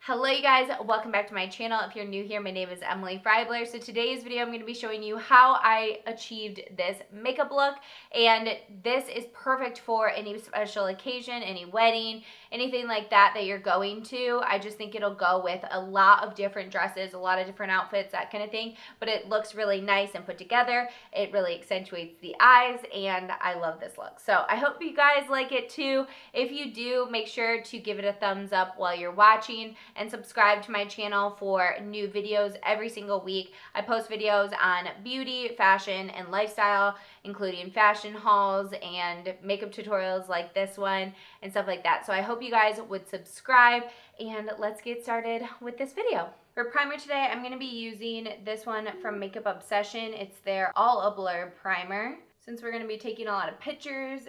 Hello you guys, welcome back to my channel. If you're new here, my name is Emily Freybler. So today's video I'm going to be showing you how I achieved this makeup look, and this is perfect for any special occasion, any wedding, anything like that you're going to. I just think it'll go with a lot of different dresses, a lot of different outfits, that kind of thing, but it looks really nice and put together. It really accentuates the eyes, and I love this look. So I hope you guys like it too. If you do, make sure to give it a thumbs up while you're watching, and subscribe to my channel for new videos every single week. I post videos on beauty, fashion, and lifestyle, including fashion hauls and makeup tutorials like this one and stuff like that. So I hope you guys would subscribe, and let's get started with this video. For primer today, I'm going to be using this one from Makeup Obsession. It's their All A Blur primer. Since we're going to be taking a lot of pictures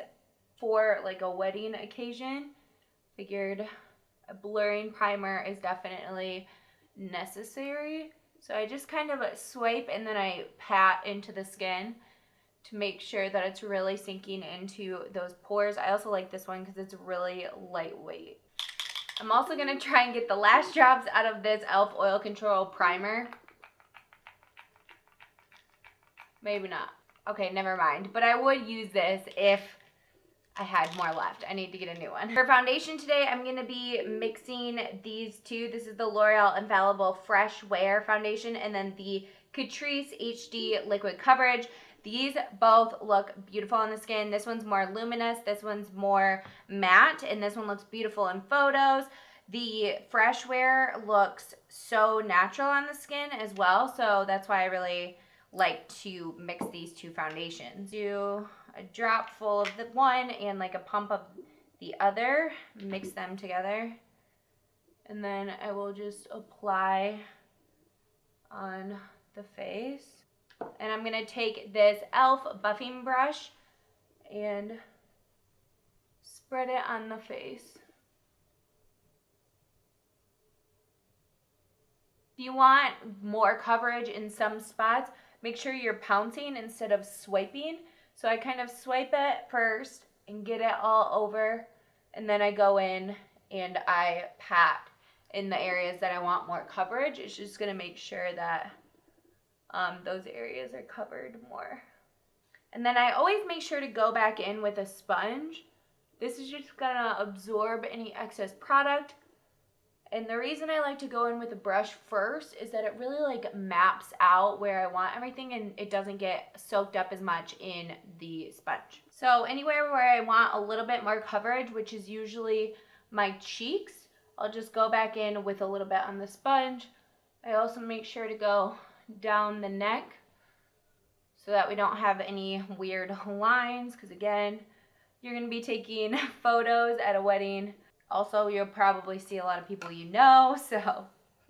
for like a wedding occasion, figured a blurring primer is definitely necessary. So I just kind of swipe and then I pat into the skin to make sure that it's really sinking into those pores. I also like this one because it's really lightweight. I'm also going to try and get the lash drops out of this e.l.f. Oil Control Primer. Maybe not. Okay, never mind. But I would use this if I had more left. I need to get a new one. For foundation today, I'm going to be mixing these two. This is the L'Oreal Infallible Fresh Wear Foundation and then the Catrice HD Liquid Coverage. These both look beautiful on the skin. This one's more luminous, this one's more matte, and this one looks beautiful in photos. The Fresh Wear looks so natural on the skin as well, so that's why I really like to mix these two foundations. Do a drop full of the one and like a pump of the other, mix them together, and then I will just apply on the face. And I'm going to take this e.l.f. buffing brush and spread it on the face. If you want more coverage in some spots, make sure you're pouncing instead of swiping. So I kind of swipe it first and get it all over, and then I go in and I pat in the areas that I want more coverage. It's just going to make sure that those areas are covered more. And then I always make sure to go back in with a sponge. This is just going to absorb any excess product. And the reason I like to go in with a brush first is that it really like maps out where I want everything, and it doesn't get soaked up as much in the sponge. So anywhere where I want a little bit more coverage, which is usually my cheeks, I'll just go back in with a little bit on the sponge. I also make sure to go down the neck so that we don't have any weird lines, because again, you're going to be taking photos at a wedding. Also, you'll probably see a lot of people you know, so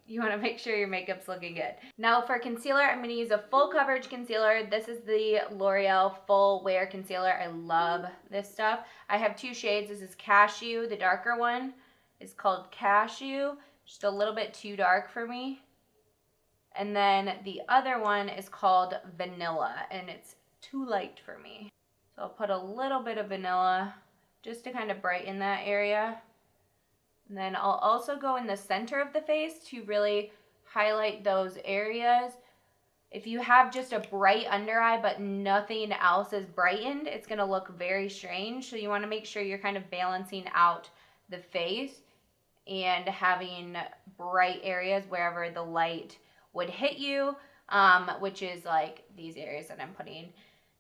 you want to make sure your makeup's looking good. Now for concealer, I'm going to use a full coverage concealer. This is the L'Oreal Full Wear Concealer. I love this stuff. I have two shades. This is Cashew. The darker one is called Cashew. Just a little bit too dark for me. And then the other one is called Vanilla, and it's too light for me. So I'll put a little bit of vanilla just to kind of brighten that area. And then I'll also go in the center of the face to really highlight those areas. If you have just a bright under eye but nothing else is brightened, it's going to look very strange. So you want to make sure you're kind of balancing out the face and having bright areas wherever the light would hit you, which is like these areas that I'm putting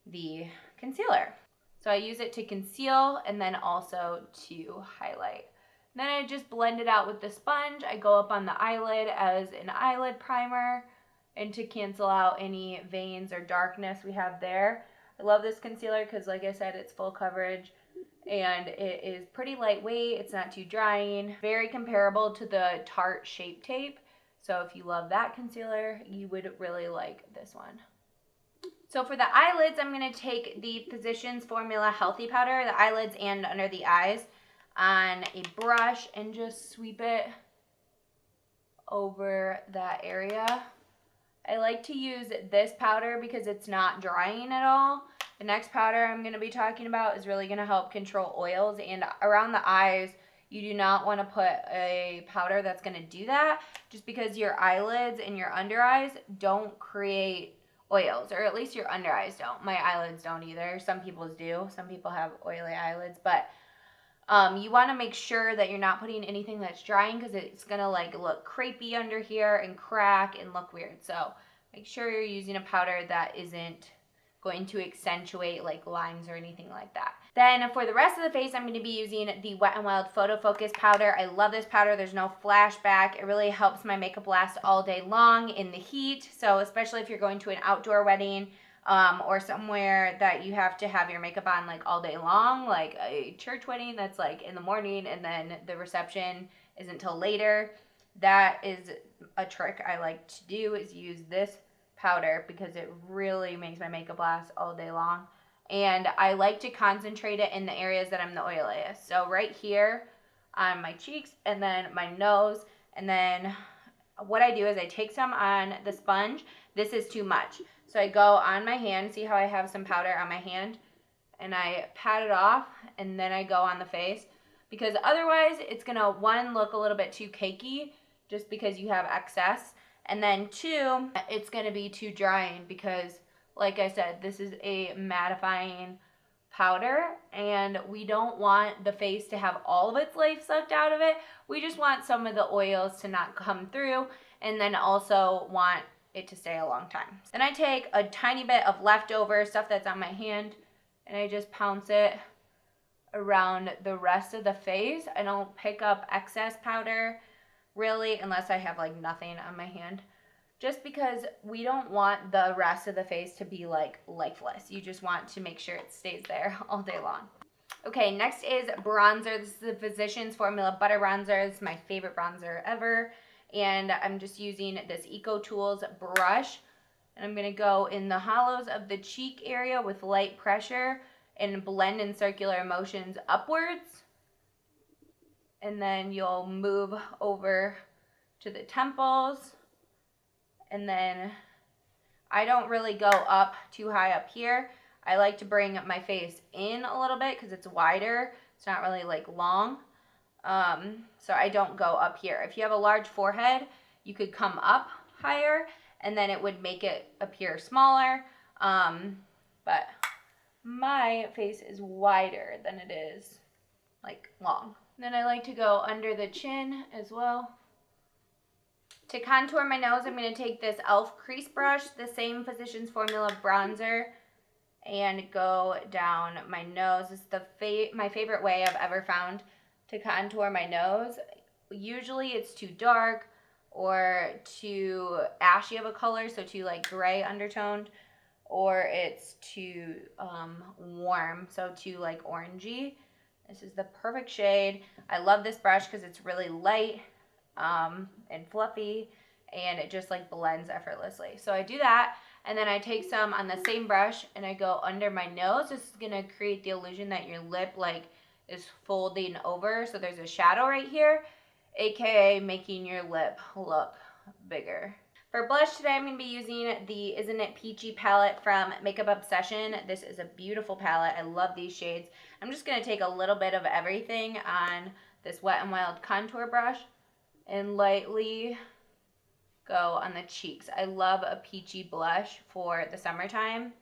the concealer. So I use it to conceal and then also to highlight. Then I just blend it out with the sponge. I go up on the eyelid as an eyelid primer and to cancel out any veins or darkness we have there. I love this concealer because, like I said, it's full coverage and it is pretty lightweight. It's not too drying. Very comparable to the Tarte Shape Tape. So if you love that concealer, you would really like this one. So for the eyelids, I'm going to take the Physicians Formula Healthy Powder, the eyelids and under the eyes, on a brush and just sweep it over that area. I like to use this powder because it's not drying at all. The next powder I'm going to be talking about is really going to help control oils, and around the eyes You do not want to put a powder that's going to do that, just because your eyelids and your under eyes don't create oils, or at least your under eyes don't. My eyelids don't either. Some people's do. Some people have oily eyelids, but you want to make sure that you're not putting anything that's drying, because it's going to like look crepey under here and crack and look weird. So make sure you're using a powder that isn't going to accentuate like lines or anything like that. Then for the rest of the face, I'm going to be using the Wet n Wild Photo Focus powder. I love this powder. There's no flashback. It really helps my makeup last all day long in the heat. So especially if you're going to an outdoor wedding, or somewhere that you have to have your makeup on like all day long, like a church wedding that's like in the morning and then the reception isn't till later. That is a trick I like to do, is use this powder, because it really makes my makeup last all day long. And I like to concentrate it in the areas that I'm the oiliest. So right here on my cheeks, and then my nose, and then what I do is I take some on the sponge. This is too much. So I go on my hand, see how I have some powder on my hand, and I pat it off, and then I go on the face, because otherwise it's gonna, one, look a little bit too cakey just because you have excess, and then two, it's gonna be too drying, because like I said, this is a mattifying powder, and we don't want the face to have all of its life sucked out of it. We just want some of the oils to not come through, and then also want it to stay a long time. Then I take a tiny bit of leftover stuff that's on my hand, and I just pounce it around the rest of the face. I don't pick up excess powder really, unless I have like nothing on my hand, just because we don't want the rest of the face to be like lifeless. You just want to make sure it stays there all day long. Okay, next is bronzer. This is the Physicians Formula Butter Bronzer. This is my favorite bronzer ever. And I'm just using this Eco Tools brush. And I'm going to go in the hollows of the cheek area with light pressure and blend in circular motions upwards. And then you'll move over to the temples. And then I don't really go up too high up here. I like to bring my face in a little bit because it's wider. It's not really like long. So I don't go up here. If you have a large forehead, you could come up higher and then it would make it appear smaller. But my face is wider than it is like long. Then I like to go under the chin as well. To contour my nose, I'm going to take this e.l.f. crease brush, the same Physicians Formula bronzer, and go down my nose. This is my favorite way I've ever found to contour my nose. Usually it's too dark or too ashy of a color, so too like gray undertoned, or it's too warm, so too like orangey. This is the perfect shade. I love this brush because it's really light and fluffy, and it just like blends effortlessly. So I do that, and then I take some on the same brush and I go under my nose. This is gonna create the illusion that your lip like is folding over, so there's a shadow right here, aka making your lip look bigger. For blush today, I'm going to be using the Isn't It Peachy palette from Makeup Obsession. This is a beautiful palette. I love these shades. I'm just going to take a little bit of everything on this Wet n Wild contour brush and lightly go on the cheeks. I love a peachy blush for the summertime.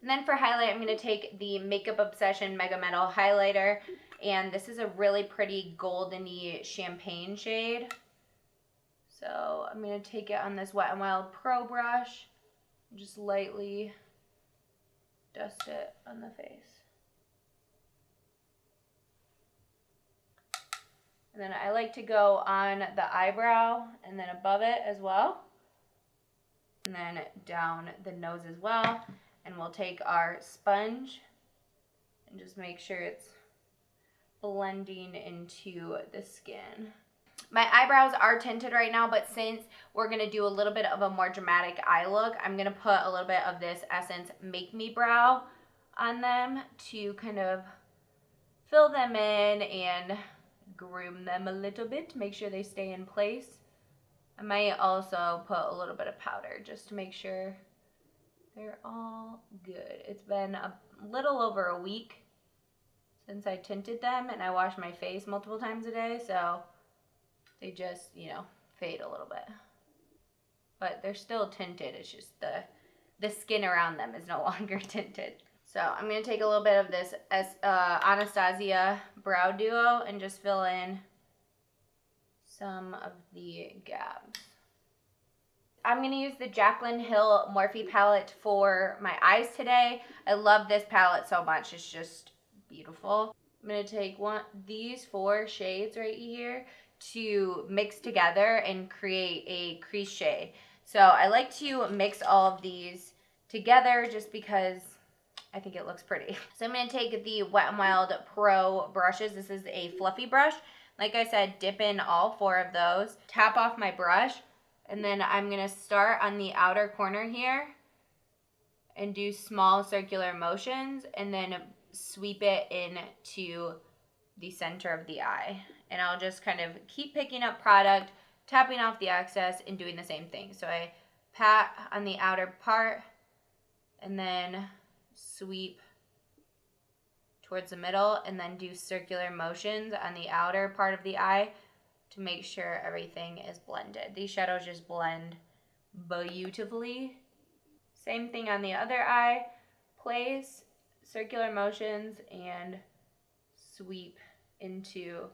And then for highlight, I'm going to take the Makeup Obsession Mega Metal highlighter, and this is a really pretty goldeny champagne shade. So I'm going to take it on this Wet n Wild Pro brush and just lightly dust it on the face. And then I like to go on the eyebrow and then above it as well. And then down the nose as well. And we'll take our sponge and just make sure it's blending into the skin. My eyebrows are tinted right now, but since we're going to do a little bit of a more dramatic eye look, I'm going to put a little bit of this Essence Make Me Brow on them to kind of fill them in and groom them a little bit, make sure they stay in place. I might also put a little bit of powder just to make sure they're all good. It's been a little over a week since I tinted them and I wash my face multiple times a day, so they just, you know, fade a little bit. But they're still tinted, it's just the skin around them is no longer tinted. So I'm going to take a little bit of this Anastasia Brow Duo and just fill in some of the gaps. I'm going to use the Jaclyn Hill Morphe palette for my eyes today. I love this palette so much. It's just beautiful. I'm going to take these 4 shades right here to mix together and create a crease shade. So I like to mix all of these together just because I think it looks pretty. So I'm going to take the Wet n Wild Pro brushes. This is a fluffy brush. Like I said, dip in all 4 of those. Tap off my brush. And then I'm going to start on the outer corner here and do small circular motions and then sweep it into the center of the eye. And I'll just kind of keep picking up product, tapping off the excess, and doing the same thing. So I pat on the outer part and then sweep towards the middle and then do circular motions on the outer part of the eye to make sure everything is blended. These shadows just blend beautifully. Same thing on the other eye. Place circular motions and sweep into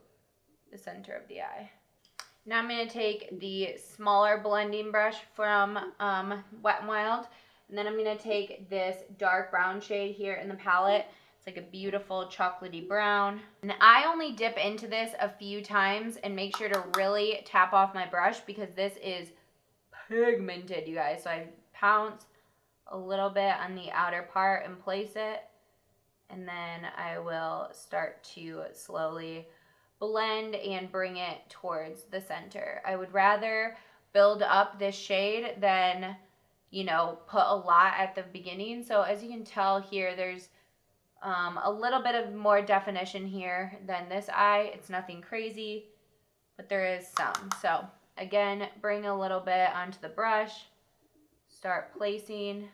the center of the eye. Now I'm going to take the smaller blending brush from Wet n Wild, and then I'm going to take this dark brown shade here in the palette. It's like a beautiful chocolatey brown. And I only dip into this a few times and make sure to really tap off my brush because this is pigmented, you guys. So I pounce a little bit on the outer part and place it. And then I will start to slowly blend and bring it towards the center. I would rather build up this shade than, you know, put a lot at the beginning. So as you can tell here, there's a little bit of more definition here than this eye. It's nothing crazy, but there is some. So again, bring a little bit onto the brush, start placing,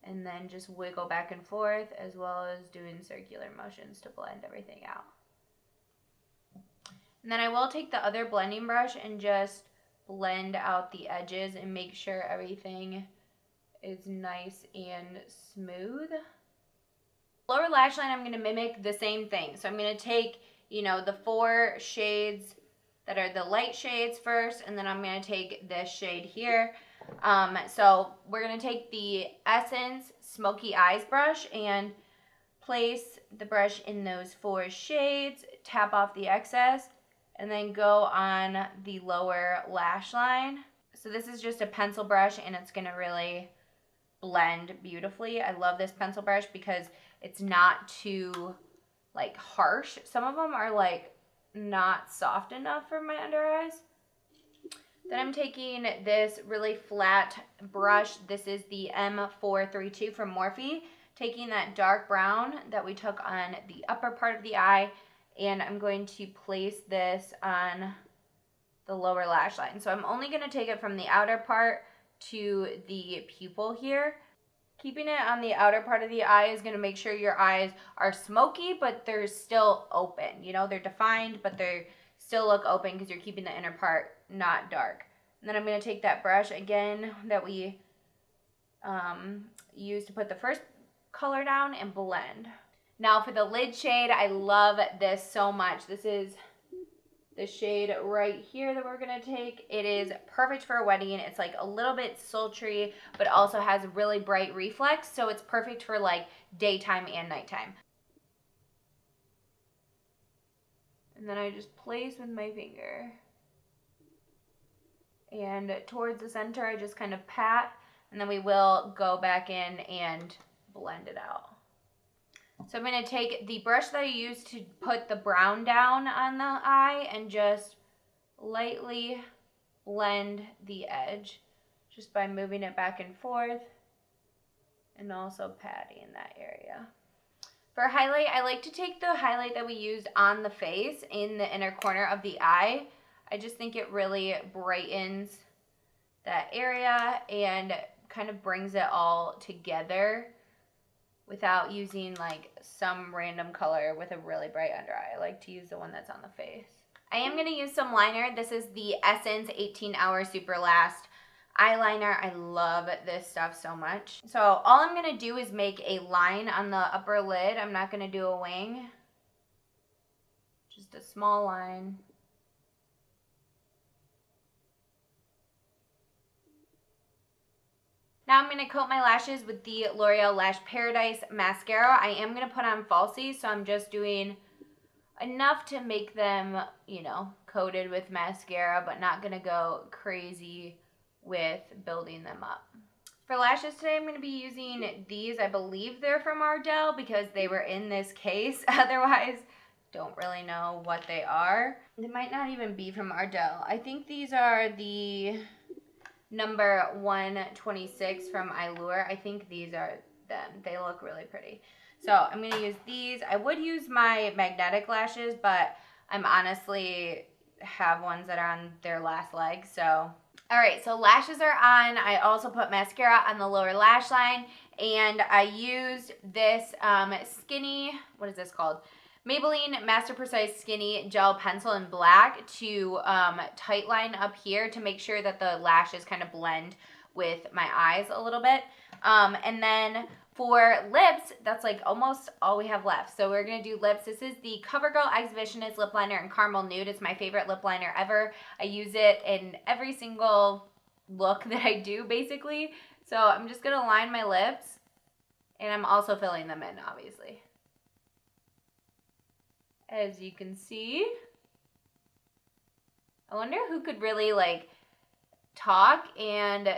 and then just wiggle back and forth as well as doing circular motions to blend everything out. And then I will take the other blending brush and just blend out the edges and make sure everything is nice and smooth. Lower lash line, I'm going to mimic the same thing. So I'm going to take, you know, the 4 shades that are the light shades first, and then I'm going to take this shade here. So we're going to take the Essence Smoky Eyes brush and place the brush in those 4 shades, tap off the excess, and then go on the lower lash line. So this is just a pencil brush, and it's going to really blend beautifully. I love this pencil brush because it's not too like harsh. Some of them are like not soft enough for my under eyes. Then I'm taking this really flat brush. This is the M432 from Morphe. Taking that dark brown that we took on the upper part of the eye, and I'm going to place this on the lower lash line. So I'm only going to take it from the outer part to the pupil here. Keeping it on the outer part of the eye is going to make sure your eyes are smoky, but they're still open. You know, they're defined, but they still look open because you're keeping the inner part not dark. And then I'm going to take that brush again that we used to put the first color down and blend. Now for the lid shade, I love this so much. This is the shade right here that we're going to take. It is perfect for a wedding. It's like a little bit sultry, but also has really bright reflex. So it's perfect for like daytime and nighttime. And then I just place with my finger. And towards the center, I just kind of pat, and then we will go back in and blend it out. So I'm going to take the brush that I used to put the brown down on the eye and just lightly blend the edge just by moving it back and forth and also patting that area. For highlight, I like to take the highlight that we used on the face in the inner corner of the eye. I just think it really brightens that area and kind of brings it all together without using like some random color with a really bright under eye. I like to use the one that's on the face. I am going to use some liner. This is the Essence 18 Hour Super Last eyeliner. I love this stuff so much. So all I'm going to do is make a line on the upper lid. I'm not going to do a wing. Just a small line. Now I'm going to coat my lashes with the L'Oreal Lash Paradise Mascara. I am going to put on falsies, so I'm just doing enough to make them, you know, coated with mascara, but not going to go crazy with building them up. For lashes today, I'm going to be using these. I believe they're from Ardell because they were in this case. Otherwise, don't really know what they are. They might not even be from Ardell. I think these are the number 126 from Allure. I think these are them. They look really pretty. So I'm going to use these. I would use my magnetic lashes, but I'm honestly have ones that are on their last leg. So, all right, so lashes are on. I also put mascara on the lower lash line, and I used this skinny, what is this called? Maybelline Master Precise Skinny Gel Pencil in black to tight line up here to make sure that the lashes kind of blend with my eyes a little bit. And then for lips, that's like almost all we have left. So we're going to do lips. This is the CoverGirl Exhibitionist Lip Liner in Caramel Nude. It's my favorite lip liner ever. I use it in every single look that I do, basically. So I'm just going to line my lips, and I'm also filling them in, obviously. As you can see, I wonder who could really like talk and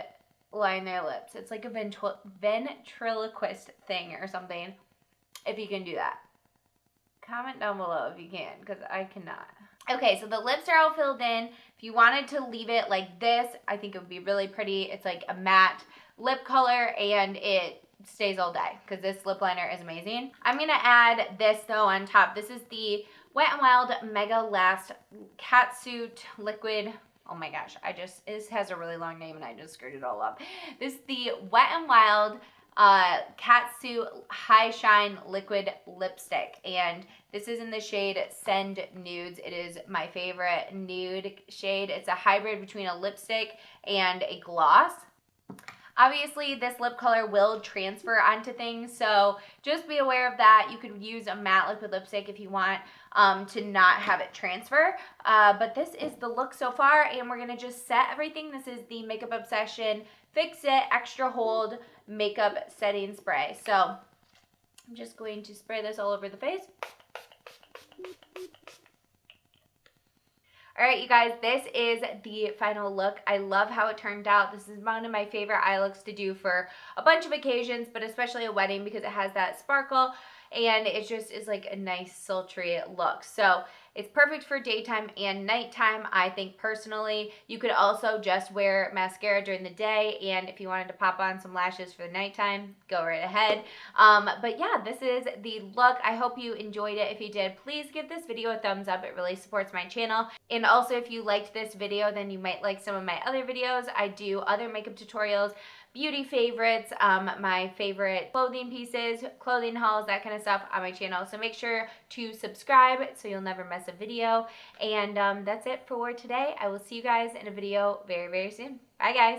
line their lips. It's like a ventriloquist thing or something, if you can do that. Comment down below if you can, because I cannot. Okay, so the lips are all filled in. If you wanted to leave it like this, I think it would be really pretty. It's like a matte lip color, and it stays all day because this lip liner is amazing. I'm going to add this though on top. This is the Wet n Wild Megalast Catsuit Liquid. Oh my gosh, this has a really long name and I just screwed it all up. This is the Wet n Wild Catsuit High Shine Liquid Lipstick, and this is in the shade Send Nudes. It is my favorite nude shade. It's a hybrid between a lipstick and a gloss. Obviously, this lip color will transfer onto things, so just be aware of that. You could use a matte liquid lipstick if you want to not have it transfer. But this is the look so far, and we're going to just set everything. This is the Makeup Obsession Fix It Extra Hold Makeup Setting Spray. So I'm just going to spray this all over the face. All right, you guys, this is the final look. I love how it turned out. This is one of my favorite eye looks to do for a bunch of occasions, but especially a wedding because it has that sparkle and it just is like a nice sultry look. So it's perfect for daytime and nighttime, I think personally. You could also just wear mascara during the day, and if you wanted to pop on some lashes for the nighttime, go right ahead. But yeah, this is the look. I hope you enjoyed it. If you did, please give this video a thumbs up. It really supports my channel. And also, if you liked this video, then you might like some of my other videos. I do other makeup tutorials, beauty favorites, my favorite clothing pieces, clothing hauls, that kind of stuff on my channel. So make sure to subscribe so you'll never miss a video. And that's it for today. I will see you guys in a video very, very soon. Bye,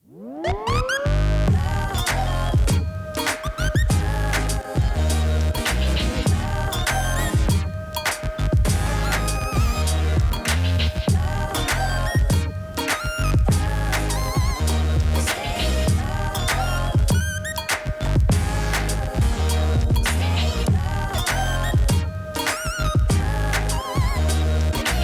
guys.